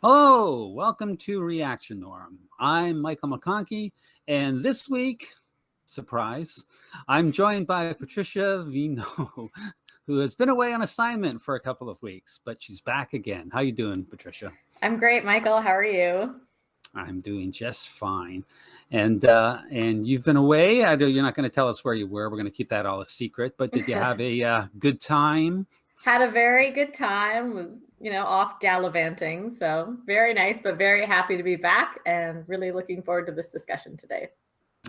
Hello, welcome to Reaction Norm. I'm Michael McConkey, and this week, surprise, I'm joined by Patricia Vino, who has been away on assignment for a couple of weeks, but she's back again. How you doing, Patricia? I'm great, Michael. How are you? I'm doing just fine. And you've been away. I know you're not going to tell us where you were. We're going to keep that all a secret. But did you have a good time? Had a very good time. Was off gallivanting, so very nice. But very happy to be back, and really looking forward to this discussion today.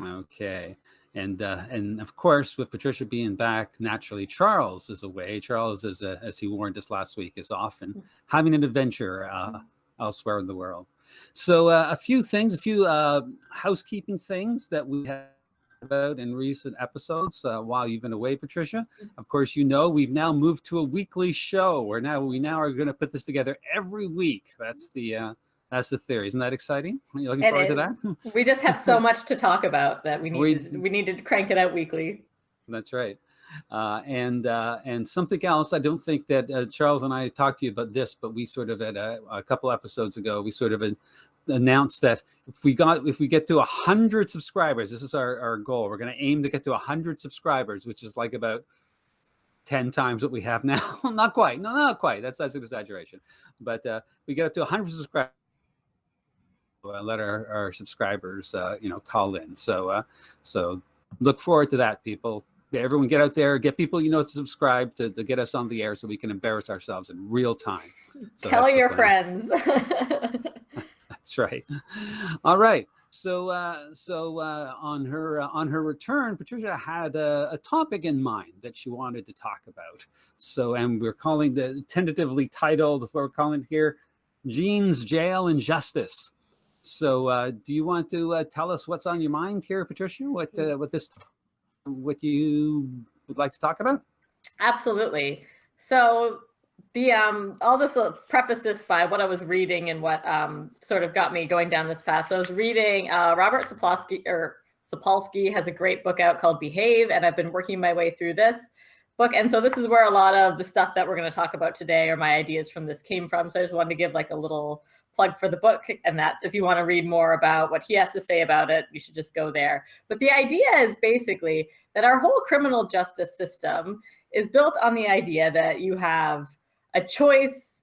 Okay. And of course, with Patricia being back, naturally, Charles is away. Charles, as he warned us last week, is off and having an adventure elsewhere in the world. So a few housekeeping things that we have about in recent episodes while you've been away, Patricia. Of course, we've now moved to a weekly show. We now are going to put this together every week. That's the theory. Isn't that exciting? Are you looking forward to that? We just have so much to talk about that we need to crank it out weekly. That's right. And something else, I don't think that Charles and I talked to you about this, but we sort of at a couple episodes ago, we sort of announced that if we get to 100 subscribers, this is our goal. We're going to aim to get to 100 subscribers, which is like about 10 times what we have now. Not quite. No, not quite. That's an exaggeration. But we get up to 100 subscribers. Let our subscribers, call in. So look forward to that, people. Everyone get out there, get people to subscribe to get us on the air so we can embarrass ourselves in real time. So tell your friends. That's right. All right. So on her return, Patricia had a topic in mind that she wanted to talk about. And we're calling the tentatively titled, what we're calling it here, Genes, Jail, and Justice. So do you want to tell us what's on your mind here, Patricia? What you would like to talk about? Absolutely. So I'll just preface this by what I was reading and what sort of got me going down this path. So I was reading Robert Sapolsky has a great book out called Behave, and I've been working my way through this book. And so this is where a lot of the stuff that we're going to talk about today, or my ideas from this, came from. So I just wanted to give like a little plug for the book, and that's if you want to read more about what he has to say about it, you should just go there. But the idea is basically that our whole criminal justice system is built on the idea that you have a choice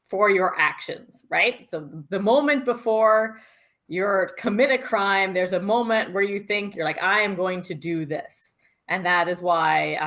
for your actions, right? So the moment before you commit a crime, there's a moment where you think, you're like, I am going to do this. And that is why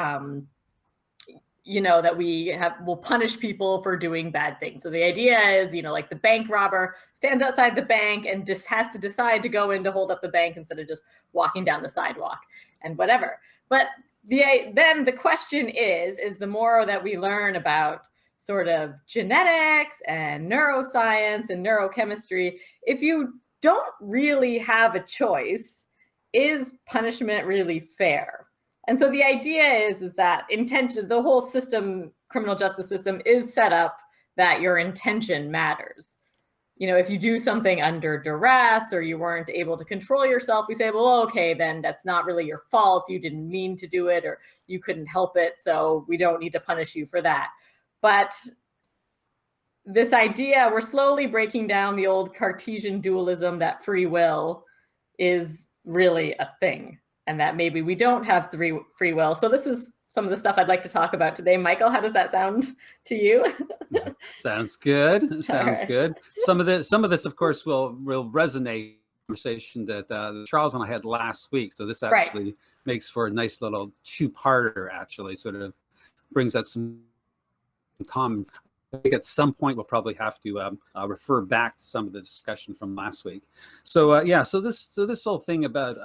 that we'll punish people for doing bad things. So the idea is, like the bank robber stands outside the bank and just has to decide to go in to hold up the bank instead of just walking down the sidewalk and whatever. But then the question is the more that we learn about sort of genetics and neuroscience and neurochemistry, if you don't really have a choice, is punishment really fair? And so the idea is that intention, the whole system, criminal justice system, is set up that your intention matters. If you do something under duress or you weren't able to control yourself, we say, well, okay, then that's not really your fault. You didn't mean to do it, or you couldn't help it, so we don't need to punish you for that. But this idea, we're slowly breaking down the old Cartesian dualism that free will is really a thing, and that maybe we don't have free will. So this is some of the stuff I'd like to talk about today. Michael, how does that sound to you? Sounds good. Sounds good. Some of this, of course, will resonate conversation that Charles and I had last week. So this actually makes for a nice little two-parter, actually, sort of brings out some common. I think at some point we'll probably have to refer back to some of the discussion from last week. So so this whole thing about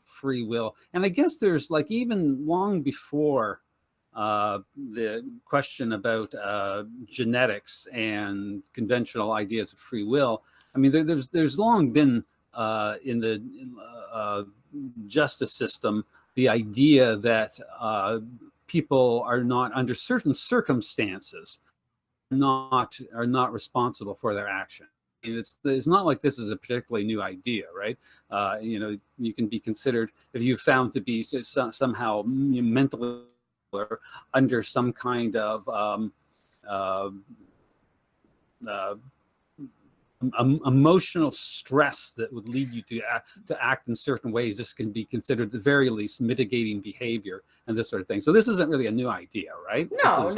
free will, and I guess there's like even long before the question about genetics and conventional ideas of free will. I mean, there's long been in the justice system the idea that people are not, under certain circumstances, are not responsible for their action. And it's not like this is a particularly new idea, right? You can be considered, if you're found to be somehow mentally or under some kind of emotional stress that would lead you to act in certain ways. This can be considered, at the very least, mitigating behavior and this sort of thing. So this isn't really a new idea, right? No,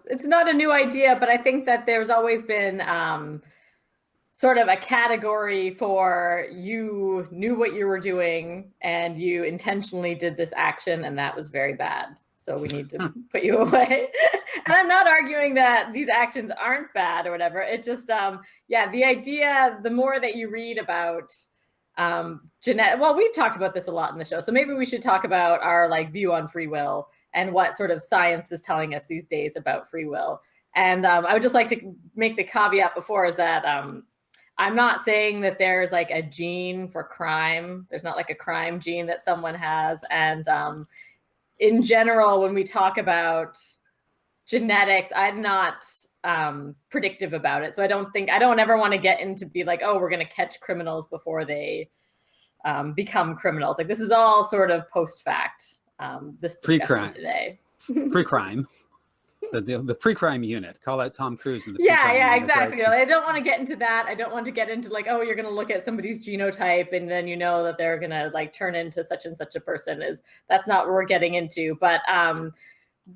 it's not a new idea, but I think that there's always been sort of a category for you knew what you were doing and you intentionally did this action, and that was very bad. So we need to put you away. And I'm not arguing that these actions aren't bad or whatever. It's just, yeah, the idea, the more that you read about genetic, well, we've talked about this a lot in the show. So maybe we should talk about our like view on free will and what sort of science is telling us these days about free will. And I would just like to make the caveat before is that I'm not saying that there's like a gene for crime. There's not like a crime gene that someone has. And in general, when we talk about genetics, I'm not predictive about it. So I don't ever want to get into be like, oh, we're going to catch criminals before they become criminals. Like this is all sort of post-fact, this discussion today. Pre-crime. The pre-crime unit. Call out Tom Cruise. Yeah, exactly. Right? I don't want to get into that. I don't want to get into like, oh, you're going to look at somebody's genotype and then you know that they're going to like turn into such and such a person. That's not what we're getting into. But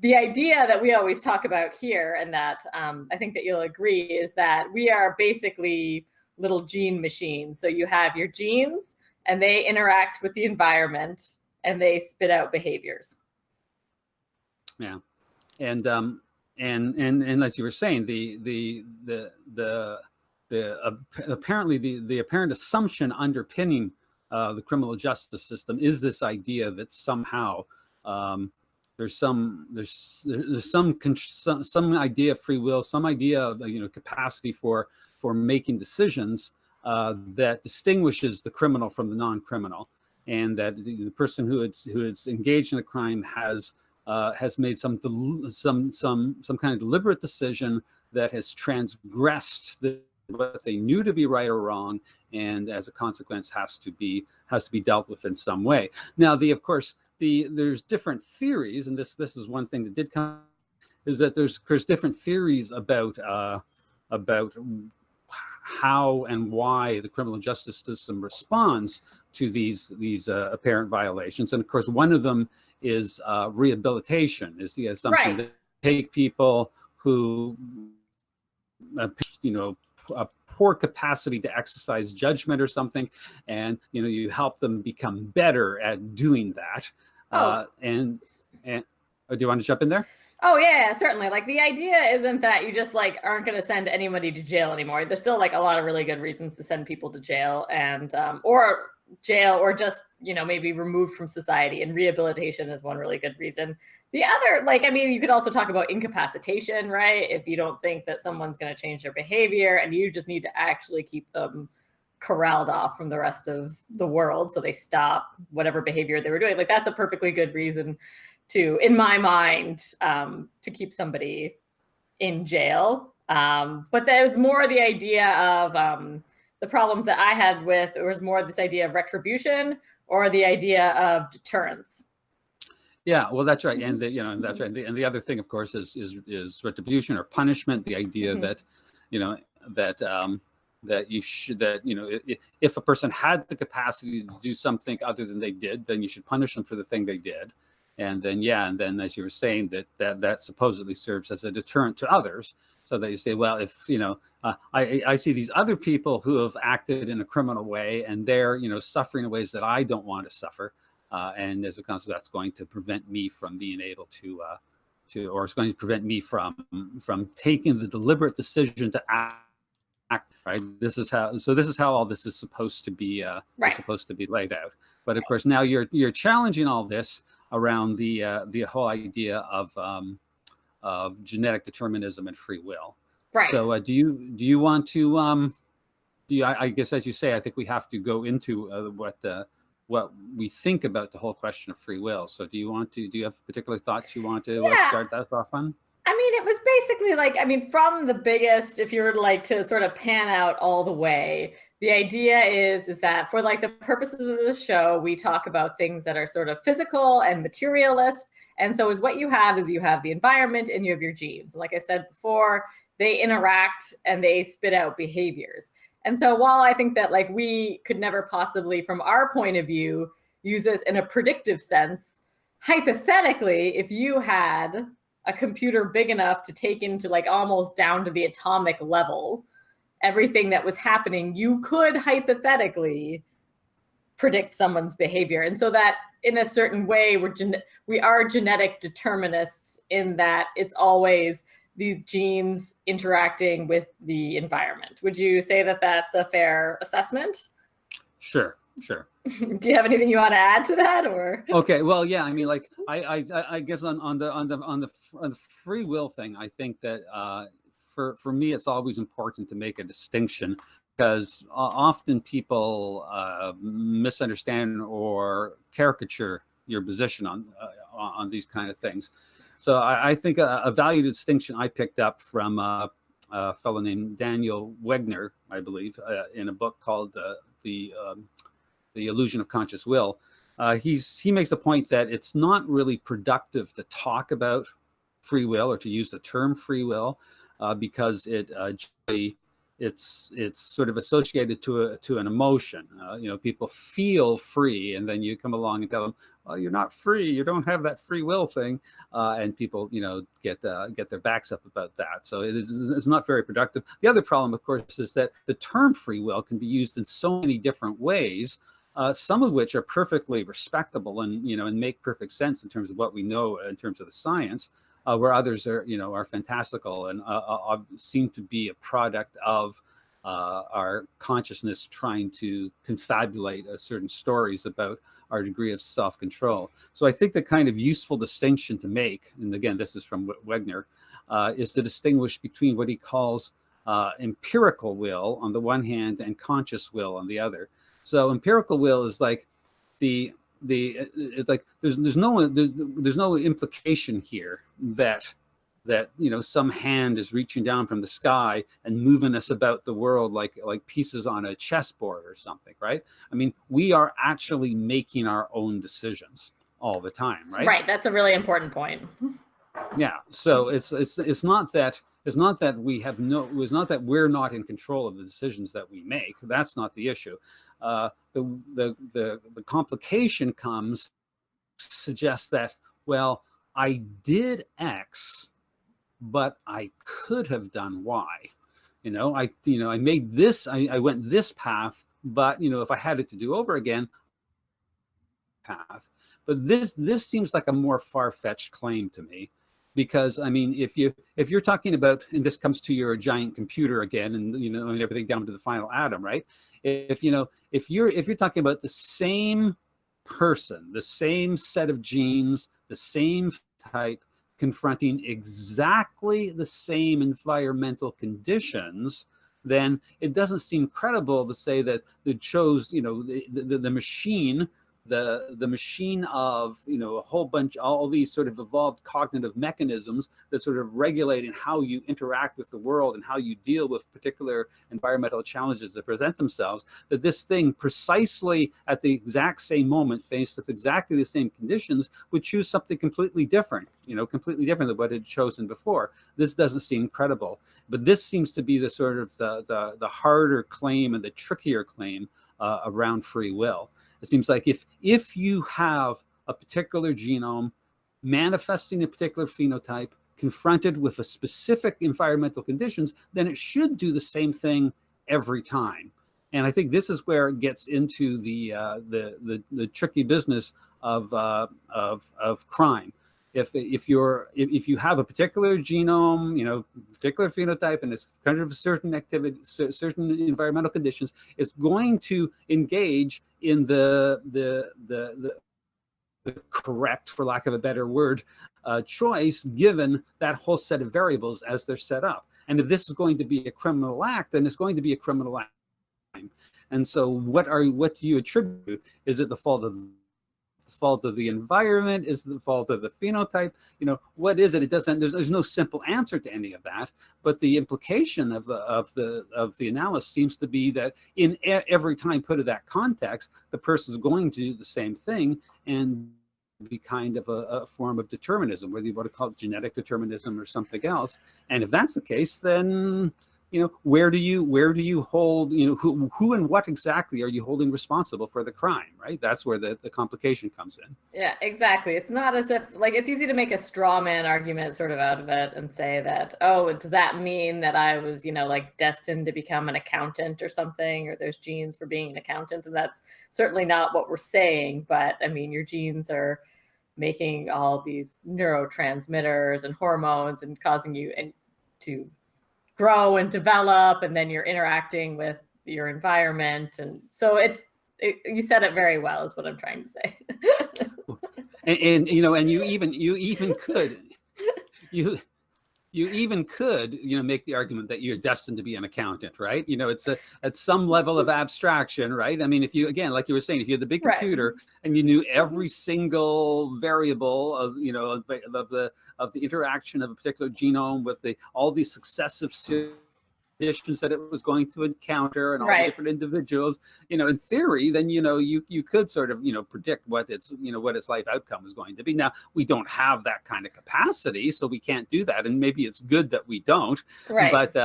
the idea that we always talk about here, and that I think that you'll agree, is that we are basically little gene machines. So you have your genes and they interact with the environment and they spit out behaviors. Yeah. And as you were saying, apparently the apparent assumption underpinning the criminal justice system is this idea that somehow there's some idea of free will, some idea of capacity for making decisions that distinguishes the criminal from the non-criminal, and that the person who is engaged in a crime has made some kind of deliberate decision that has transgressed what they knew to be right or wrong, and as a consequence has to be dealt with in some way. Now, of course, there's different theories, and this is one thing that did come, is that there's different theories about how and why the criminal justice system responds to these apparent violations, and of course, one of them is rehabilitation, is the assumption that take people who a poor capacity to exercise judgment or something, and you help them become better at doing that. And do you want to jump in there? Oh yeah, certainly. Like the idea isn't that you just like aren't going to send anybody to jail anymore. There's still like a lot of really good reasons to send people to jail, and or just maybe removed from society, and rehabilitation is one really good reason. The other, you could also talk about incapacitation, right? If you don't think that someone's going to change their behavior and you just need to actually keep them corralled off from the rest of the world so they stop whatever behavior they were doing, like that's a perfectly good reason to, in my mind, to keep somebody in jail. But there was more the idea of the problems that I had with, it was more this idea of retribution or the idea of deterrence. Yeah, well, that's right, and that's right. And the other thing, of course, is retribution or punishment. The idea that if a person had the capacity to do something other than they did, then you should punish them for the thing they did. And then as you were saying, that supposedly serves as a deterrent to others, so that you say, well, if I see these other people who have acted in a criminal way and they're suffering in ways that I don't want to suffer, and as a consequence, that's going to prevent me from being able to or it's going to prevent me from taking the deliberate decision to act. Right. This is how all this is supposed to be laid out. But of course, now you're challenging all this around the whole idea of genetic determinism and free will. Right. So do you want to I guess, as you say, I think we have to go into what we think about the whole question of free will. So do you have particular thoughts you want to start that off on? I mean, it was basically from the biggest, if you were to sort of pan out all the way, the idea is that for the purposes of the show, we talk about things that are sort of physical and materialist. And so what you have is you have the environment and you have your genes. Like I said before, they interact and they spit out behaviors. And so while I think that like we could never possibly, from our point of view, use this in a predictive sense, hypothetically, if you had a computer big enough to take into like almost down to the atomic level everything that was happening, you could hypothetically predict someone's behavior. And so that in a certain way, we are genetic determinists in that it's always these genes interacting with the environment. Would you say that that's a fair assessment? Sure. Do you have anything you want to add to that, or? Okay, well, yeah, I mean, like I guess on the free will thing, I think that for me, it's always important to make a distinction, because often people misunderstand or caricature your position on these kind of things. So I think a value distinction I picked up from a fellow named Daniel Wegner, I believe, in a book called The Illusion of Conscious Will. He makes a point that it's not really productive to talk about free will or to use the term free will, because it's sort of associated to an emotion. People feel free, and then you come along and tell them, "Oh, you're not free. You don't have that free will thing," and people, get their backs up about that. So it's not very productive. The other problem, of course, is that the term free will can be used in so many different ways, some of which are perfectly respectable and make perfect sense in terms of what we know in terms of the science. Where others are fantastical and seem to be a product of our consciousness trying to confabulate certain stories about our degree of self-control. So I think the kind of useful distinction to make, and again, this is from Wegner, is to distinguish between what he calls empirical will on the one hand and conscious will on the other. So empirical will is like it's like there's no implication here that some hand is reaching down from the sky and moving us about the world like pieces on a chessboard or something, right? I mean, we are actually making our own decisions all the time, right? Right. That's a really important point. Yeah. So it's not that we're not in control of the decisions that we make. That's not the issue. The complication suggests that, well, I did X, but I could have done Y. I made this, I went this path, but if I had it to do over again, path. But this seems like a more far-fetched claim to me. Because I mean, if you're talking about, and this comes to your giant computer again, and everything down to the final atom, right? If you're talking about the same person, the same set of genes, the same type, confronting exactly the same environmental conditions, then it doesn't seem credible to say that it chose, the machine. The machine of a whole bunch, all these sort of evolved cognitive mechanisms that sort of regulating how you interact with the world and how you deal with particular environmental challenges that present themselves, that this thing precisely at the exact same moment, faced with exactly the same conditions, would choose something completely different, completely different than what it had chosen before. This doesn't seem credible, but this seems to be the sort of the harder claim and the trickier claim around free will. It seems like if you have a particular genome manifesting a particular phenotype confronted with a specific environmental conditions, then it should do the same thing every time. And I think this is where it gets into the tricky business of crime. If you have a particular genome, particular phenotype, and it's kind of a certain activity, certain environmental conditions, it's going to engage in the correct, for lack of a better word, choice given that whole set of variables as they're set up. And if this is going to be a criminal act, then it's going to be a criminal act. And so, what do you attribute? Is it the fault of the environment? Is the fault of the phenotype? What is it? It doesn't. There's no simple answer to any of that. But the implication of the analysis seems to be that in every time put in that context, the person's going to do the same thing, and be kind of a form of determinism, whether you want to call it genetic determinism or something else. And if that's the case, then where do you hold, who and what exactly are you holding responsible for the crime, right? That's where the complication comes in. Yeah, exactly. It's not as if, like, it's easy to make a straw man argument sort of out of it and say that, oh, does that mean that I was, like destined to become an accountant or something, or there's genes for being an accountant? And that's certainly not what we're saying. But I mean, your genes are making all these neurotransmitters and hormones and causing you to grow and develop, and then you're interacting with your environment. And so you said it very well, is what I'm trying to say. and you even could make the argument that you're destined to be an accountant, right? It's at some level of abstraction, right? I mean, if you, again, like you were saying, if you had the big computer and you knew every single variable of the interaction of a particular genome with all these successive conditions that it was going to encounter and all the different individuals, in theory, then you could sort of predict what its life outcome is going to be. Now, we don't have that kind of capacity, so we can't do that, and maybe it's good that we don't. But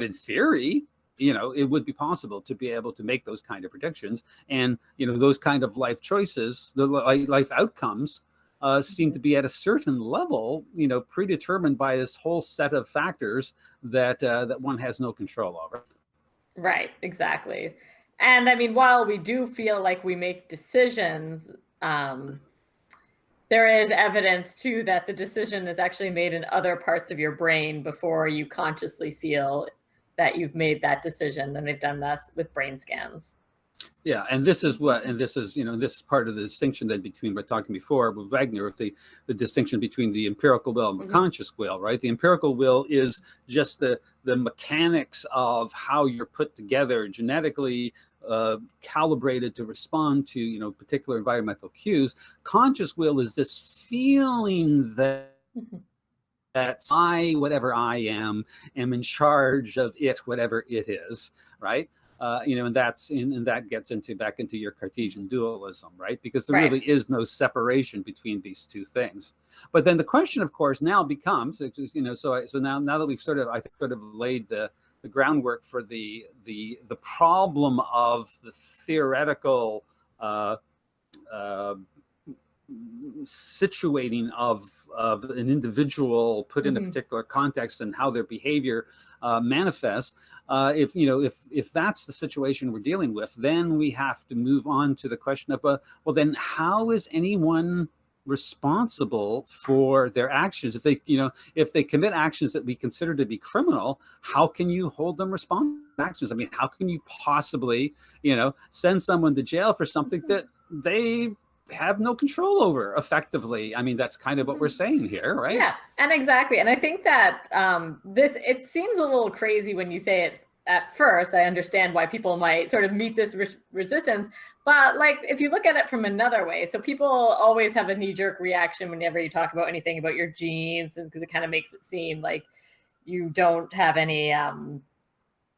in theory, it would be possible to be able to make those kind of predictions, and those kind of life choices, the life outcomes, seem to be at a certain level, predetermined by this whole set of factors that one has no control over. Right, exactly. And I mean, while we do feel like we make decisions, there is evidence too that the decision is actually made in other parts of your brain before you consciously feel that you've made that decision. And they've done this with brain scans. Yeah, and this is part of the distinction that between we're talking before with Wagner, with the distinction between the empirical will and the conscious will, right? The empirical will is just the mechanics of how you're put together genetically, calibrated to respond to particular environmental cues. Conscious will is this feeling that I, whatever I am in charge of it, whatever it is, right? And that gets back into your Cartesian dualism, right? Because there really is no separation between these two things. But then the question, of course, now becomes, so now that we've sort of laid the groundwork for the problem of the theoretical situating of an individual put in a particular context and how their behavior manifests. If that's the situation we're dealing with, then we have to move on to the question of, well, then how is anyone responsible for their actions? If they commit actions that we consider to be criminal, how can you hold them responsible for actions? I mean, how can you possibly, send someone to jail for something that they have no control over effectively? I mean, that's kind of what we're saying here, right? Yeah, and exactly. And I think that it seems a little crazy when you say it at first. I understand why people might sort of meet this resistance, but like, if you look at it from another way, so people always have a knee-jerk reaction whenever you talk about anything about your genes, because it kind of makes it seem like you don't have any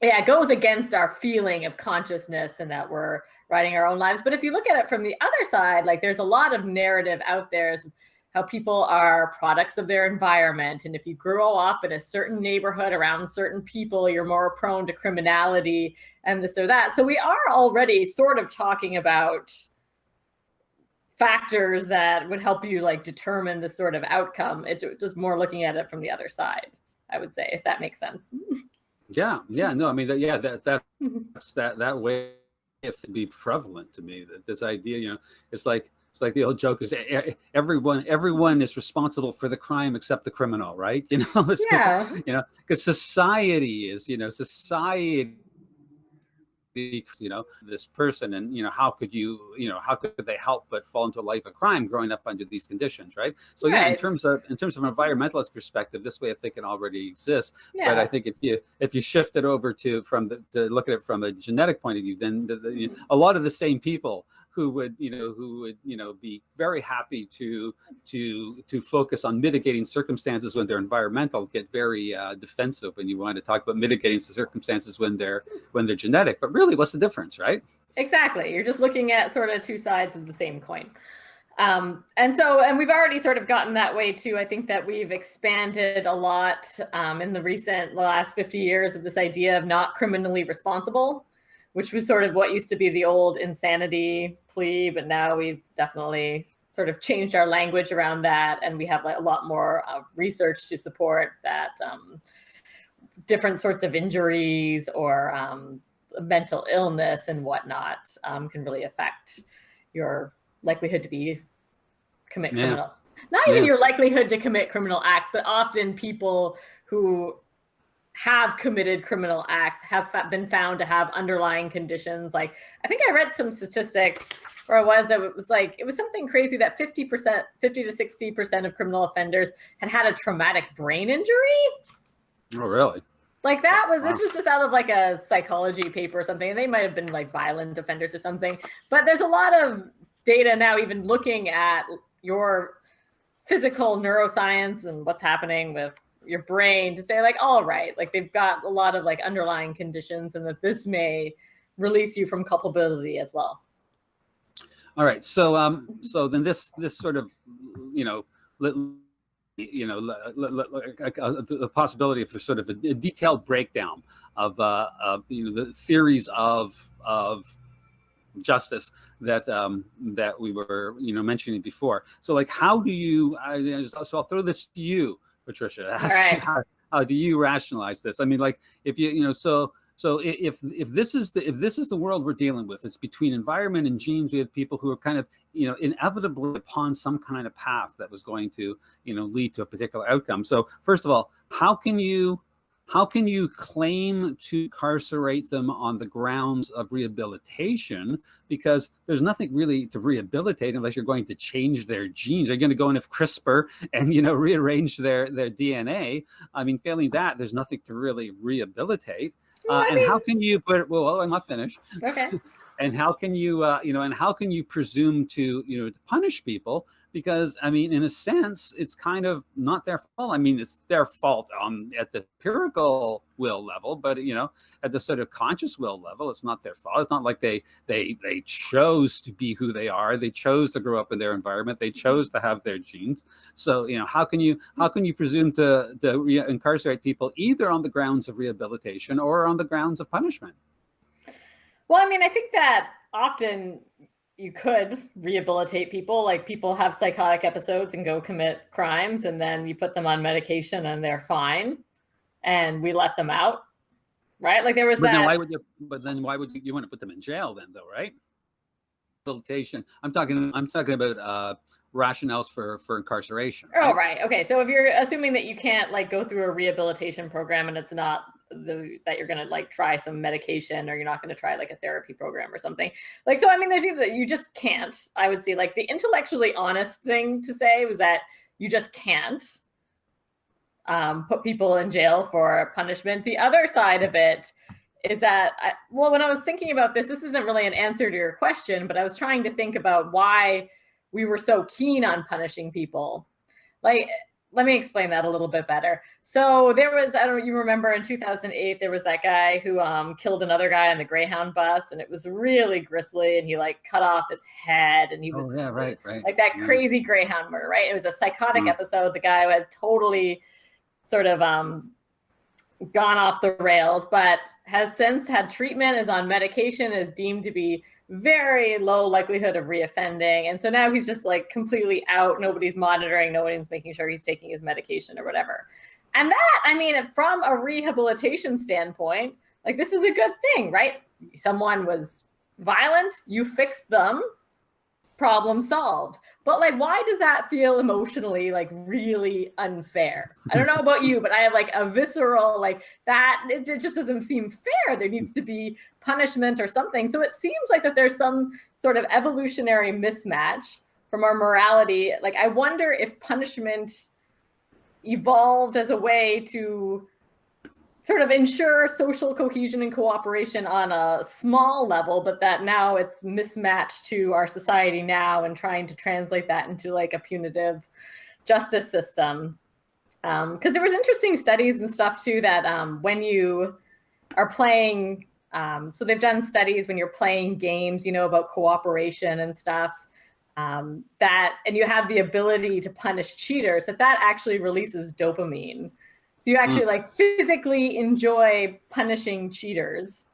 it goes against our feeling of consciousness and that we're writing our own lives. But if you look at it from the other side, like, there's a lot of narrative out there as how people are products of their environment. And if you grow up in a certain neighborhood around certain people, you're more prone to criminality and this or that. So we are already sort of talking about factors that would help you like determine the sort of outcome. It's just more looking at it from the other side, I would say, if that makes sense. Yeah. No, I mean, that way have to be prevalent to me. That this idea, it's like the old joke is everyone is responsible for the crime except the criminal, right? Because society is, this person, and how could they help but fall into a life of crime growing up under these conditions, right? So in terms of an environmentalist perspective, this way of thinking already exists. But I think if you shift it over to look at it from a genetic point of view, then a lot of the same people who would be very happy to focus on mitigating circumstances when they're environmental get very defensive when you want to talk about mitigating circumstances when they're genetic. But really, what's the difference, right? Exactly. You're just looking at sort of two sides of the same coin. And we've already sort of gotten that way too. I think that we've expanded a lot in the last 50 years of this idea of not criminally responsible, which was sort of what used to be the old insanity plea, but now we've definitely sort of changed our language around that. And we have like a lot more research to support that different sorts of injuries or mental illness and whatnot can really affect your likelihood to commit criminal, not even your likelihood to commit criminal acts, but often people who have committed criminal acts have been found to have underlying conditions. Like, I think I read some statistics where it was something crazy that 50 to 60% of criminal offenders had a traumatic brain injury. Oh, really? Like this was just out of like a psychology paper or something. And they might have been like violent offenders or something, but there's a lot of data now even looking at your physical neuroscience and what's happening with your brain to say like, all right, like they've got a lot of like underlying conditions and that this may release you from culpability as well. All right. So, so then this sort of, the possibility for sort of a detailed breakdown of the theories of justice that we were mentioning before. So like, how do you? So I'll throw this to you, Patricia. All right. How do you rationalize this? I mean, like if so if this is the world we're dealing with, it's between environment and genes. We have people who are kind of inevitably upon some kind of path that was going to lead to a particular outcome. So first of all, how can you claim to incarcerate them on the grounds of rehabilitation? Because there's nothing really to rehabilitate unless you're going to change their genes. They're going to go in with CRISPR and rearrange their DNA. I mean, failing that, there's nothing to really rehabilitate. And how can you? Well, I'm not finished. Okay. And how can you? And how can you presume to to punish people? Because I mean, in a sense, it's kind of not their fault. I mean, it's their fault at the empirical will level, but at the sort of conscious will level, it's not their fault. It's not like they chose to be who they are. They chose to grow up in their environment. They chose to have their genes. So how can you presume to incarcerate people either on the grounds of rehabilitation or on the grounds of punishment? Well, I mean, I think that often you could rehabilitate people. Like, people have psychotic episodes and go commit crimes, and then you put them on medication and they're fine, and we let them out, right? Like, there was that. Then why would you want to put them in jail then, though, right? Rehabilitation. I'm talking about rationales for incarceration. Right? Oh, right. Okay. So if you're assuming that you can't like go through a rehabilitation program and it's not that you're going to like try some medication, or you're not going to try like a therapy program or something. Like, so, I mean, there's either you just can't, I would say, like the intellectually honest thing to say was that you just can't put people in jail for punishment. The other side of it is that, when I was thinking about this isn't really an answer to your question, but I was trying to think about why we were so keen on punishing people. Like, let me explain that a little bit better. So there was, I don't know, you remember in 2008, there was that guy who killed another guy on the Greyhound bus, and it was really grisly, and he like cut off his head, and he was right. Like that crazy Greyhound murder, right? It was a psychotic episode. The guy had totally sort of gone off the rails, but has since had treatment, is on medication, is deemed to be very low likelihood of reoffending. And so now he's just like completely out. Nobody's monitoring. Nobody's making sure he's taking his medication or whatever. And that, I mean, from a rehabilitation standpoint, like this is a good thing, right? Someone was violent, you fixed them, problem solved. But like, why does that feel emotionally like really unfair? I don't know about you, but I have like a visceral like that. It just doesn't seem fair. There needs to be punishment or something. So it seems like that there's some sort of evolutionary mismatch from our morality. Like, I wonder if punishment evolved as a way to sort of ensure social cohesion and cooperation on a small level, but that now it's mismatched to our society now, and trying to translate that into like a punitive justice system. Because there was interesting studies and stuff too that when you are playing, so they've done studies when you're playing games, about cooperation and stuff. that, and you have the ability to punish cheaters, that actually releases dopamine. So you actually like physically enjoy punishing cheaters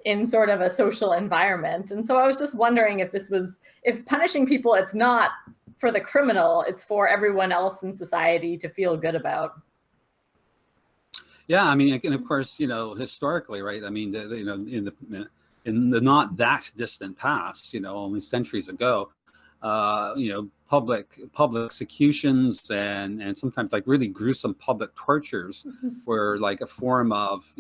in sort of a social environment. And so I was just wondering if punishing people, it's not for the criminal, it's for everyone else in society to feel good about. Yeah, I mean, and of course, historically, right? I mean, in the not that distant past, only centuries ago, public executions and sometimes like really gruesome public tortures were like a form of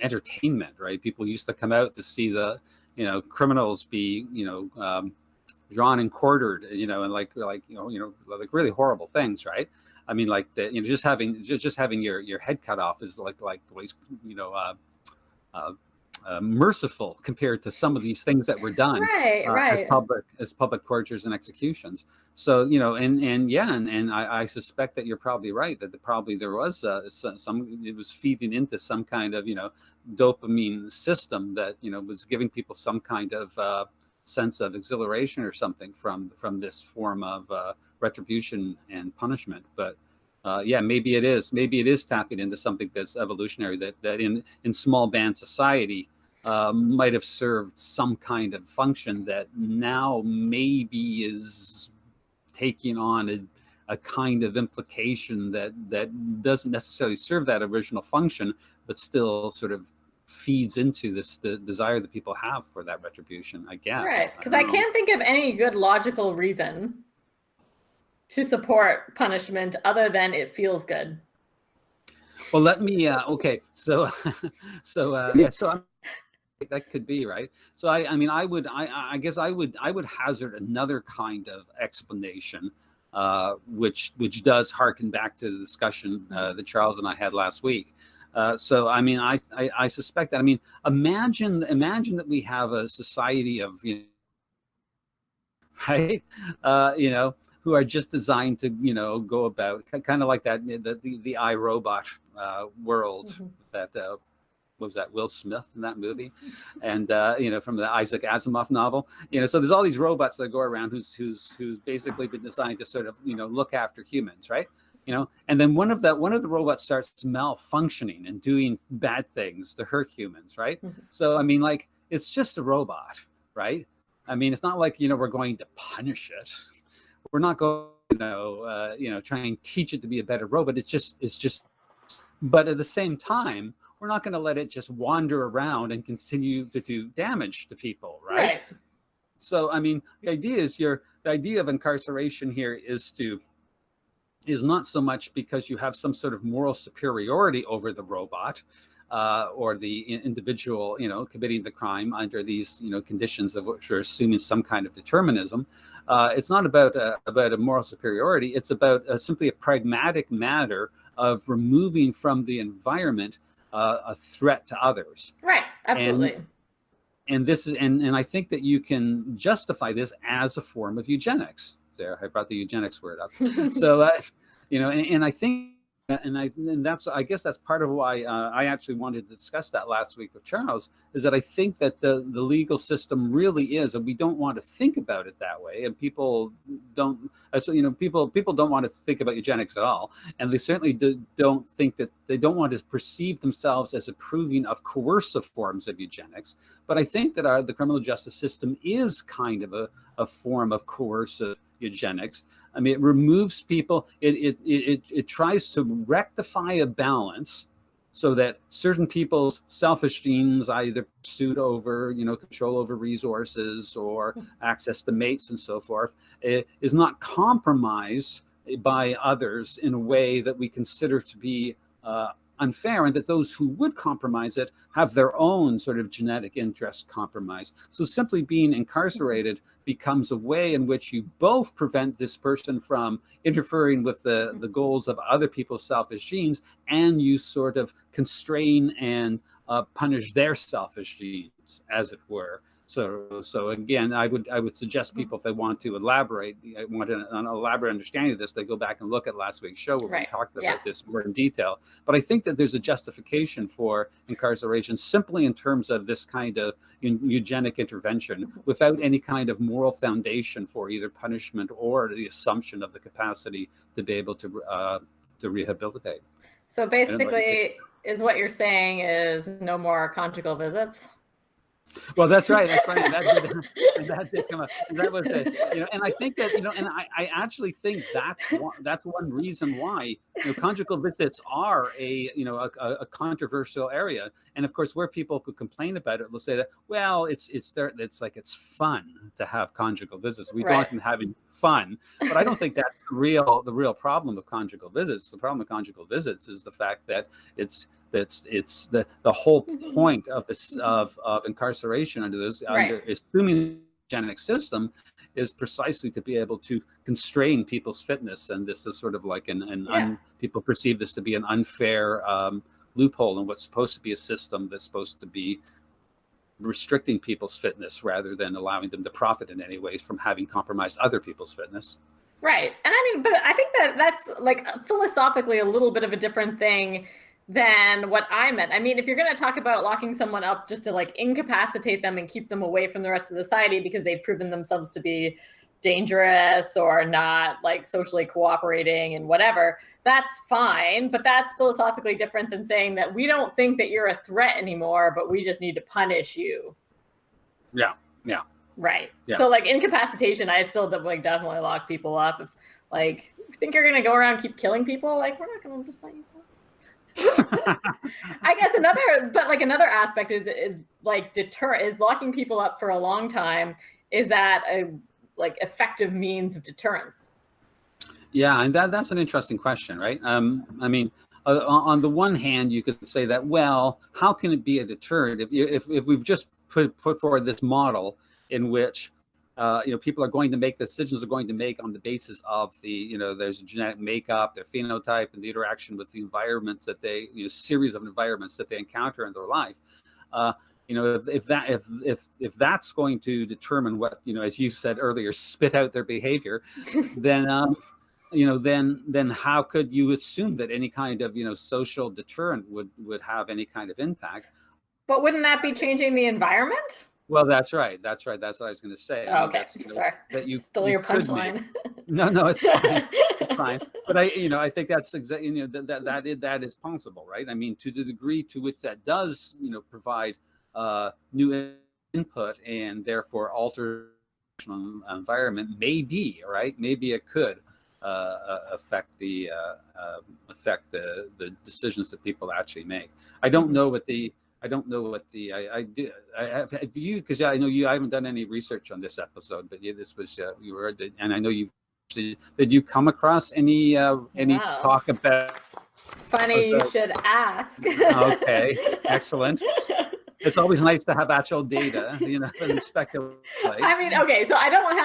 entertainment, right? People used to come out to see the criminals be drawn and quartered, and like really horrible things, right? I mean, like just having your head cut off is like merciful compared to some of these things that were done as public tortures and executions. So and I suspect that you're probably right, that there was some, it was feeding into some kind of dopamine system that was giving people some kind of sense of exhilaration or something from this form of retribution and punishment. But maybe it is tapping into something that's evolutionary, that in small band society might have served some kind of function that now maybe is taking on a kind of implication that doesn't necessarily serve that original function, but still sort of feeds into the desire that people have for that retribution, I guess. Right, because I can't think of any good logical reason to support punishment other than it feels good. Well, let me okay, so that could be right. So I guess I would hazard another kind of explanation, which does harken back to the discussion that Charles and I had last week. So I mean, I suspect that. I mean, imagine that we have a society of right, who are just designed to go about kind of like that the iRobot world that what was that, Will Smith in that movie, and from the Isaac Asimov novel. So there's all these robots that go around who's basically been designed to sort of look after humans, right? And then one of the robots starts malfunctioning and doing bad things to hurt humans, right? So I mean, like, it's just a robot, right? I mean, it's not like we're going to punish it. We're not going to try and teach it to be a better robot. It's just. But at the same time, we're not going to let it just wander around and continue to do damage to people, right? So I mean, the idea of incarceration here is not so much because you have some sort of moral superiority over the robot or the individual, committing the crime under these, conditions of which are assuming some kind of determinism. It's not about a moral superiority. It's about simply a pragmatic matter of removing from the environment a threat to others. Right. Absolutely. And this is, and I think that you can justify this as a form of eugenics. There, I brought the eugenics word up. So, and I think, and that's, I guess that's part of why I actually wanted to discuss that last week with Charles, is that I think that the legal system really is, and we don't want to think about it that way. And people don't, people don't want to think about eugenics at all. And they certainly don't think that, they don't want to perceive themselves as approving of coercive forms of eugenics. But I think that the criminal justice system is kind of a form of coercive eugenics. I mean, it removes people, it tries to rectify a balance so that certain people's selfish genes, either pursuit over, control over resources or access to mates and so forth, is not compromised by others in a way that we consider to be unfair, and that those who would compromise it have their own sort of genetic interest compromised. So simply being incarcerated becomes a way in which you both prevent this person from interfering with the goals of other people's selfish genes, and you sort of constrain and punish their selfish genes, as it were. So again, I would suggest people, if they want to want an elaborate understanding of this, they go back and look at last week's show where we talked about this more in detail. But I think that there's a justification for incarceration simply in terms of this kind of eugenic intervention without any kind of moral foundation for either punishment or the assumption of the capacity to be able to rehabilitate. So basically, is what you're saying is no more conjugal visits? Well, that's right. That's right. That did come up. That was it. And I think that, and I actually think that's one reason why, conjugal visits are a controversial area. And of course, where people could complain about it, they'll say that, well, it's fun to have conjugal visits. We don't want them having fun, but I don't think that's the real problem of conjugal visits. The problem with conjugal visits is the fact that it's the whole point of this of incarceration under assuming the eugenic system is precisely to be able to constrain people's fitness, and this is sort of like people perceive this to be an unfair loophole in what's supposed to be a system that's supposed to be restricting people's fitness rather than allowing them to profit in any ways from having compromised other people's fitness. Right. And I mean, but I think that's like philosophically a little bit of a different thing than what I meant. I mean, if you're going to talk about locking someone up just to like incapacitate them and keep them away from the rest of society because they've proven themselves to be dangerous or not like socially cooperating and whatever, that's fine. But that's philosophically different than saying that we don't think that you're a threat anymore, but we just need to punish you. Yeah. Yeah. Right. Yeah. So like incapacitation, I still definitely lock people up. If like you think you're going to go around and keep killing people, like we're not going to just let you go. I guess another aspect is like locking people up for a long time. Is that a like effective means of deterrence? Yeah, and that's an interesting question, right? I mean, on the one hand, you could say that, well, how can it be a deterrent if we've just put forward this model in which people are going to make decisions, are going to make on the basis of there's a genetic makeup, their phenotype, and the interaction with the environments that series of environments that they encounter in their life. If that's going to determine what, as you said earlier, spit out their behavior, then then how could you assume that any kind of social deterrent would have any kind of impact? But wouldn't that be changing the environment? Well, that's right. That's what I was going to say. Oh, okay, sorry. That you stole your punchline. No, it's fine. It's fine. But I think that's exactly that is possible, right? I mean, to the degree to which that does provide new input and therefore alter environment, maybe it could affect the decisions that people actually make. I don't know what the I because I know I haven't done any research on this episode, but this was you were, and I know did you come across any talk about? Funny, you should ask. Okay, excellent. It's always nice to have actual data, and speculate. I mean, okay, so I don't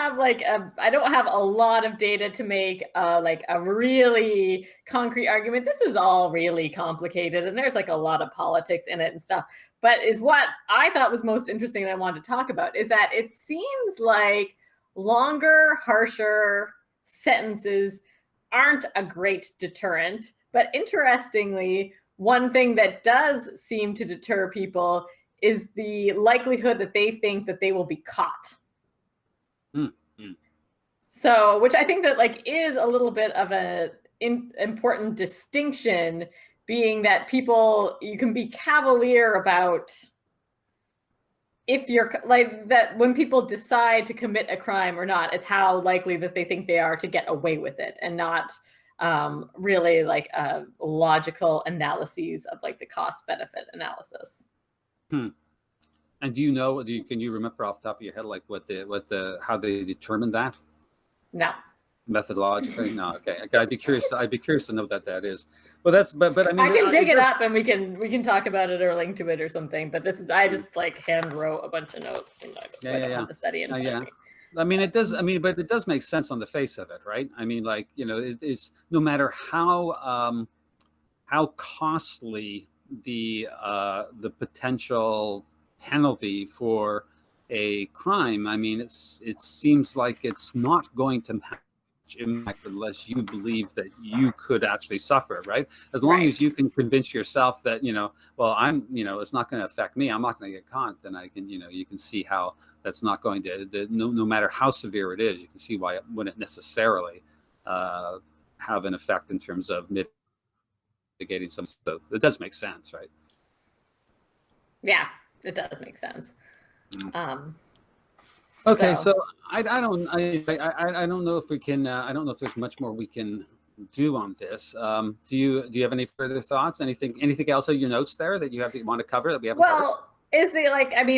have a lot of data to make like a really concrete argument. This is all really complicated, and there's like a lot of politics in it and stuff. But is what I thought was most interesting and I wanted to talk about is that it seems like longer, harsher sentences aren't a great deterrent. But interestingly, one thing that does seem to deter people is the likelihood that they think that they will be caught. So, which I think that like is a little bit of an important distinction, being that you can be cavalier about if you're like that when people decide to commit a crime or not, it's how likely that they think they are to get away with it, and not really like logical analyses of like the cost benefit analysis. And can you remember off the top of your head like how they determined that? No. Methodologically? No. Okay. I'd be curious to know that is. Well, but I mean, I can dig it up and we can talk about it or link to it or something. But I just like hand wrote a bunch of notes and I don't have to study it. I mean, it does. I mean, but it does make sense on the face of it, right? I mean, like it's no matter how costly the potential penalty for a crime, I mean, it seems like it's not going to have much impact unless you believe that you could actually suffer, right? As long as you can convince yourself that, well, it's not going to affect me, I'm not going to get caught, then I can, you can see how that's not going to, no matter how severe it is, you can see why it wouldn't necessarily have an effect in terms of mitigating some stuff. It does make sense, right? Yeah, it does make sense. Okay, so I don't know if we can. I don't know if there's much more we can do on this. Do you have any further thoughts? Anything else on your notes there that you want to cover that we haven't covered? Well,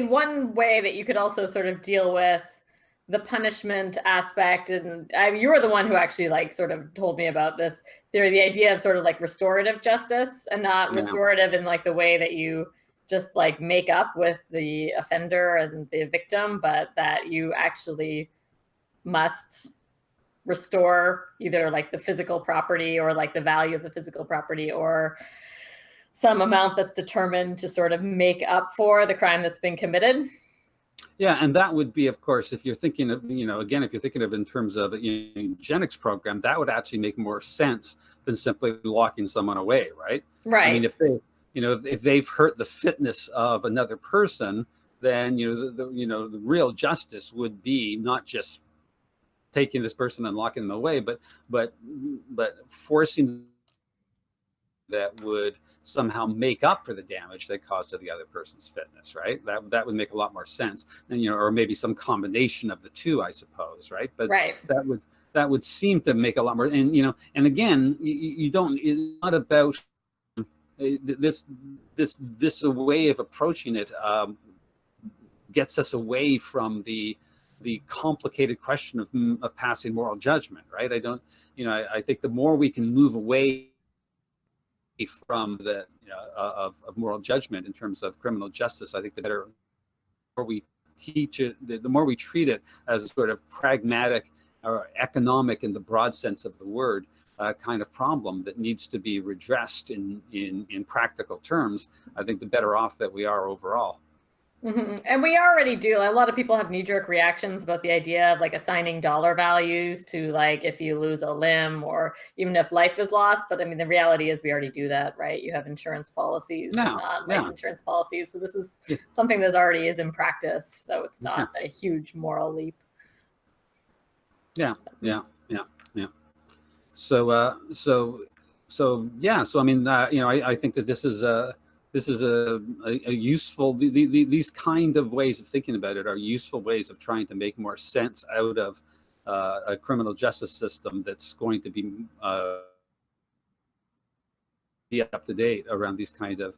one way that you could also sort of deal with the punishment aspect, and you were the one who actually sort of told me about this. The idea of sort of restorative justice, and not restorative in the way that you just make up with the offender and the victim, but that you actually must restore either the physical property or the value of the physical property, or some amount that's determined to sort of make up for the crime that's been committed. Yeah, and that would be, of course, if you're thinking of, again, if you're thinking of in terms of a eugenics program, that would actually make more sense than simply locking someone away, right? Right. I mean, if they, if they've hurt the fitness of another person, then the real justice would be not just taking this person and locking them away, but forcing that would somehow make up for the damage they caused to the other person's fitness, right? That would make a lot more sense, and or maybe some combination of the two, I suppose, right? But that would seem to make a lot more. And and again, you don't. It's not about this way of approaching it gets us away from the complicated question of passing moral judgment, right? I think the more we can move away from the of moral judgment in terms of criminal justice, I think the better. The more we teach it, the more we treat it as a sort of pragmatic or economic, in the broad sense of the word, kind of problem that needs to be redressed in practical terms, I think the better off that we are overall. Mm-hmm. And we already do. A lot of people have knee-jerk reactions about the idea of assigning dollar values to if you lose a limb, or even if life is lost. But I mean, the reality is we already do that, right? You have insurance policies, life insurance policies. So this is something that already is in practice. So it's not a huge moral leap. Yeah. So I mean, I think that this is a useful, these kind of ways of thinking about it are useful ways of trying to make more sense out of a criminal justice system that's going to be up to date around these kind of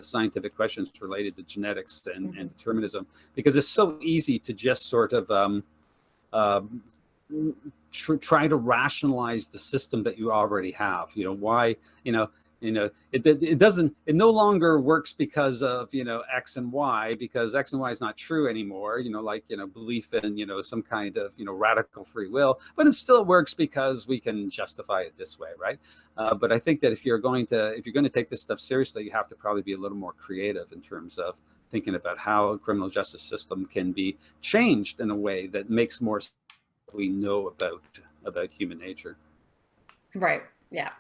scientific questions related to genetics and determinism, because it's so easy to just sort of try to rationalize the system that you already have. Why, it no longer works because of X and Y, because X and Y is not true anymore, belief in some kind of radical free will, but it still works because we can justify it this way, right? But I think that if you're going to take this stuff seriously, you have to probably be a little more creative in terms of thinking about how a criminal justice system can be changed in a way that makes more sense we know about human nature. Right. Yeah.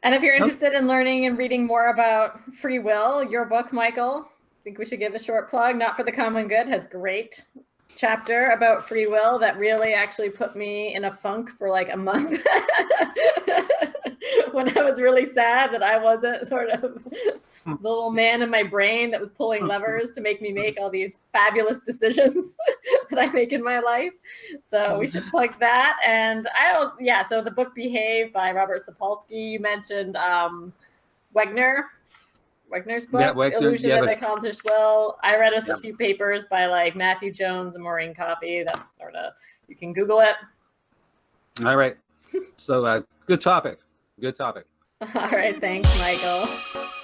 And if you're interested in learning and reading more about free will, your book, Michael, I think we should give a short plug. Not for the Common Good has great chapter about free will that really actually put me in a funk for a month when I was really sad that I wasn't sort of the little man in my brain that was pulling levers to make me make all these fabulous decisions that I make in my life. So we should plug that. And so the book Behave by Robert Sapolsky, you mentioned Wegner's book, Illusion of Accomplished Will. I read a few papers by Matthew Jones and Maureen Coffey. That's sort of, you can Google it. All right. So good topic. All right. Thanks, Michael.